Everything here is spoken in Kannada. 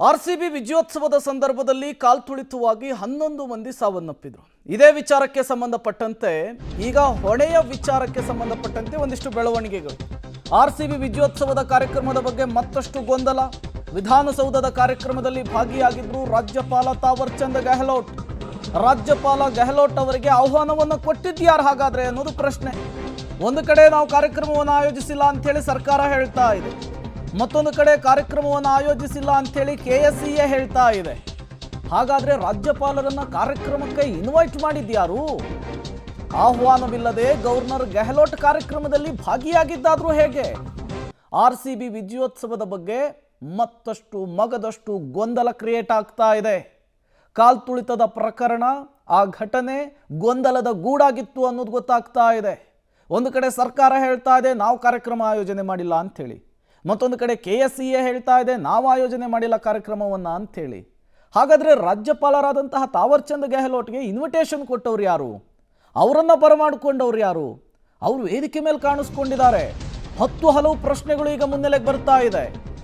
ಆರ್ಸಿಬಿ ವಿಜಯೋತ್ಸವದ ಸಂದರ್ಭದಲ್ಲಿ ಕಾಲ್ತುಳಿತವಾಗಿ 11 ಮಂದಿ ಸಾವನ್ನಪ್ಪಿದ್ರು. ಇದೇ ವಿಚಾರಕ್ಕೆ ಸಂಬಂಧಪಟ್ಟಂತೆ ಈಗ ಹೊಣೆಯ ವಿಚಾರಕ್ಕೆ ಸಂಬಂಧಪಟ್ಟಂತೆ ಒಂದಿಷ್ಟು ಬೆಳವಣಿಗೆಗಳು. ಆರ್ಸಿಬಿ ವಿಜಯೋತ್ಸವದ ಕಾರ್ಯಕ್ರಮದ ಬಗ್ಗೆ ಮತ್ತಷ್ಟು ಗೊಂದಲ. ವಿಧಾನಸೌಧದ ಕಾರ್ಯಕ್ರಮದಲ್ಲಿ ಭಾಗಿಯಾಗಿದ್ರು ರಾಜ್ಯಪಾಲ ತಾವರ್ ಚಂದ್ ಗೆಹ್ಲೋಟ್. ರಾಜ್ಯಪಾಲ ಗೆಹ್ಲೋಟ್ ಅವರಿಗೆ ಆಹ್ವಾನವನ್ನು ಕೊಟ್ಟಿದ್ಯಾರು ಹಾಗಾದ್ರೆ ಅನ್ನೋದು ಪ್ರಶ್ನೆ. ಒಂದು ಕಡೆ ನಾವು ಕಾರ್ಯಕ್ರಮವನ್ನು ಆಯೋಜಿಸಿಲ್ಲ ಅಂತ ಹೇಳಿ ಸರ್ಕಾರ ಹೇಳ್ತಾ ಇದೆ, ಮತ್ತೊಂದು ಕಡೆ ಕಾರ್ಯಕ್ರಮವನ್ನು ಆಯೋಜಿಸಿಲ್ಲ ಅಂತೇಳಿ KSCA ಹೇಳ್ತಾ ಇದೆ. ಹಾಗಾದ್ರೆ ರಾಜ್ಯಪಾಲರನ್ನ ಕಾರ್ಯಕ್ರಮಕ್ಕೆ ಇನ್ವೈಟ್ ಮಾಡಿದ್ಯಾರು? ಆಹ್ವಾನವಿಲ್ಲದೆ ಗವರ್ನರ್ ಗೆಹ್ಲೋಟ್ ಕಾರ್ಯಕ್ರಮದಲ್ಲಿ ಭಾಗಿಯಾಗಿದ್ದಾದ್ರೂ ಹೇಗೆ? ಆರ್ಸಿಬಿ ವಿಜಯೋತ್ಸವದ ಬಗ್ಗೆ ಮತ್ತಷ್ಟು ಮಗದಷ್ಟು ಗೊಂದಲ ಕ್ರಿಯೇಟ್ ಆಗ್ತಾ ಇದೆ. ಕಾಲ್ತುಳಿತದ ಪ್ರಕರಣ, ಆ ಘಟನೆ ಗೊಂದಲದ ಗೂಡಾಗಿತ್ತು ಅನ್ನೋದು ಗೊತ್ತಾಗ್ತಾ ಇದೆ. ಒಂದು ಕಡೆ ಸರ್ಕಾರ ಹೇಳ್ತಾ ಇದೆ ನಾವು ಕಾರ್ಯಕ್ರಮ ಆಯೋಜನೆ ಮಾಡಿಲ್ಲ ಅಂಥೇಳಿ, ಮತ್ತೊಂದು ಕಡೆ KSCA ಹೇಳ್ತಾ ಇದೆ ನಾವು ಆಯೋಜನೆ ಮಾಡಿಲ್ಲ ಕಾರ್ಯಕ್ರಮವನ್ನು ಅಂಥೇಳಿ. ಹಾಗಾದರೆ ರಾಜ್ಯಪಾಲರಾದಂತಹ ತಾವರ್ ಚಂದ್ ಗೆಹ್ಲೋಟ್ಗೆ ಇನ್ವಿಟೇಷನ್ ಕೊಟ್ಟವ್ರು ಯಾರು? ಅವರನ್ನು ಬರಮಾಡಿಕೊಂಡವ್ರು ಯಾರು? ಅವರು ವೇದಿಕೆ ಮೇಲೆ ಕಾಣಿಸ್ಕೊಂಡಿದ್ದಾರೆ. ಹಲವು ಪ್ರಶ್ನೆಗಳು ಈಗ ಮುನ್ನೆಲೆಗೆ ಬರ್ತಾ ಇದೆ.